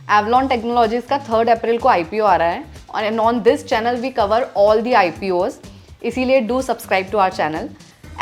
Avalon technologies का 3 अप्रैल को IPO आ रहा है and on this channel we cover all the IPOs, इसीलिए do subscribe to our channel.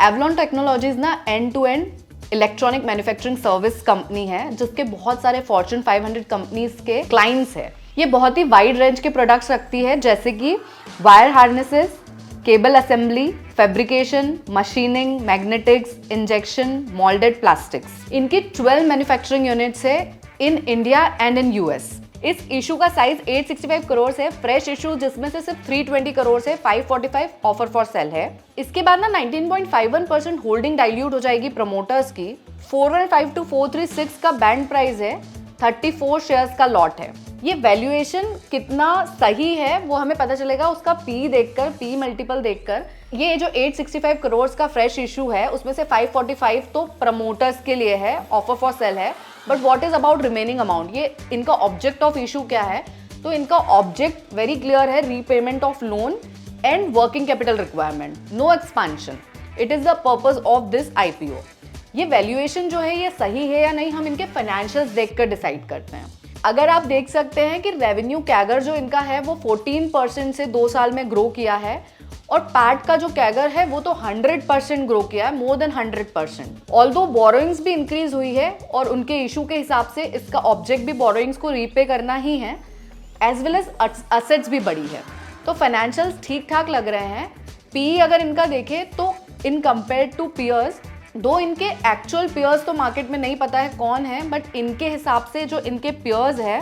Avalon technologies ना end to end electronic manufacturing service company है जिसके बहुत सारे फॉर्च्यून 500 कंपनीज के क्लाइंट्स है। ये बहुत ही वाइड रेंज के प्रोडक्ट्स रखती है जैसे कि wire harnesses, cable assembly, fabrication, machining, magnetics, injection, moulded plastics. इनकी 12 मैन्युफैक्चरिंग यूनिट्स है in India and in US। इस इशू का साइज 865 करोड़ है, फ्रेश इशू जिसमें से सिर्फ 320 करोड़ है, 545 ऑफर फॉर सेल है। इसके बाद ना 19.51% होल्डिंग डाइल्यूट हो जाएगी प्रमोटर्स की। 415 to 436 का बैंड प्राइस है, 34 शेयर्स का लॉट है। ये वैल्यूएशन कितना सही है वो हमें पता चलेगा उसका पी देखकर, पी मल्टीपल देखकर। ये जो 865 करोड़ का फ्रेश इशू है उसमें से 545 तो प्रमोटर्स के लिए है, ऑफर फॉर सेल है। But what is about remaining amount, ये इनका ऑब्जेक्ट ऑफ इशू क्या है? तो इनका ऑब्जेक्ट वेरी क्लियर है, repayment of loan and working capital requirement, no expansion. It is the purpose of this IPO। ये valuation जो है ये सही है या नहीं हम इनके फाइनेंशियल्स देखकर डिसाइड करते हैं। अगर आप देख सकते हैं कि रेवेन्यू कैगर जो इनका है वो 14% से 2 साल में ग्रो किया है और पैट का जो कैगर है वो तो 100% ग्रो किया है, मोर देन 100%। ऑल्दो बोरोइंग्स भी इंक्रीज हुई है और उनके इशू के हिसाब से इसका ऑब्जेक्ट भी बोरोइंग्स को रीपे करना ही है, एज वेल एज असेट्स भी बढ़ी है। तो फाइनेंशियल्स ठीक ठाक लग रहे हैं। पी अगर इनका देखें तो इन कंपेयर टू पियर्स, दो इनके एक्चुअल पियर्स तो मार्केट में नहीं पता है कौन है, बट इनके हिसाब से जो इनके पियर्स है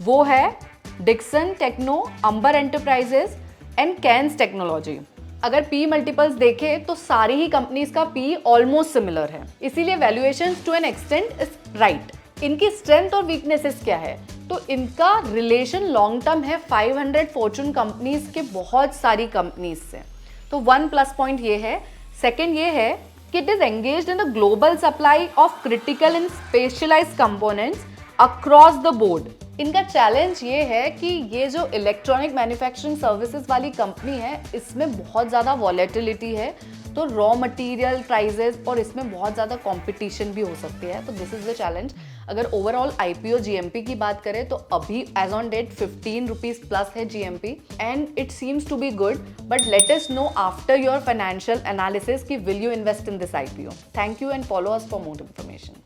वो है डिक्सन टेक्नो, अंबर एंटरप्राइजेस एंड कैन्स टेक्नोलॉजी। अगर पी मल्टीपल्स देखें तो सारी ही कंपनीज का पी ऑलमोस्ट सिमिलर है, इसीलिए valuations to an extent is right. इनकी स्ट्रेंथ और वीकनेसेस क्या है? तो इनका रिलेशन लॉन्ग टर्म है 500 फॉर्च्यून कंपनीज के बहुत सारी कंपनीज से, तो 1 प्लस पॉइंट ये है। सेकेंड ये है कि it is engaged in the global supply of critical and specialized components across the board. इनका चैलेंज ये है कि ये जो इलेक्ट्रॉनिक मैन्युफैक्चरिंग सर्विसेज वाली कंपनी है इसमें बहुत ज़्यादा वॉलेटिलिटी है, तो रॉ मटेरियल प्राइजेस और इसमें बहुत ज़्यादा कंपटीशन भी हो सकती है, तो दिस इज द चैलेंज। अगर ओवरऑल IPO GMP की बात करें तो अभी as on date 15 rupees plus है GMP and it seems to be good, but let us know after your financial analysis कि will you invest in this IPO। Thank you and follow us for more information.